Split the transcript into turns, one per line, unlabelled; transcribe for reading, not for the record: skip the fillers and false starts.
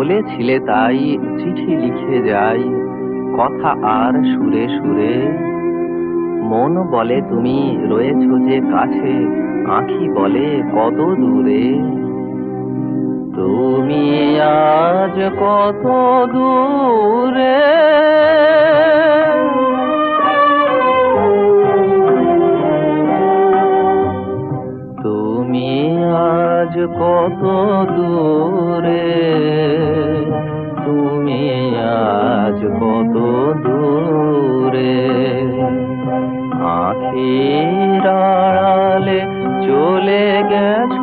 বলেছিলে তাই চিঠি লিখে যাই, কথা আর সুরে সুরে। মন বলে তুমি রয়েছো যে কাছে, আঁখি বলে কত দূরে। তুমি আজ কত দূরে, তুমি আজ কত দূরে, তুমি আজ কত দূরে। আঁখির আড়ালে চলে গেছ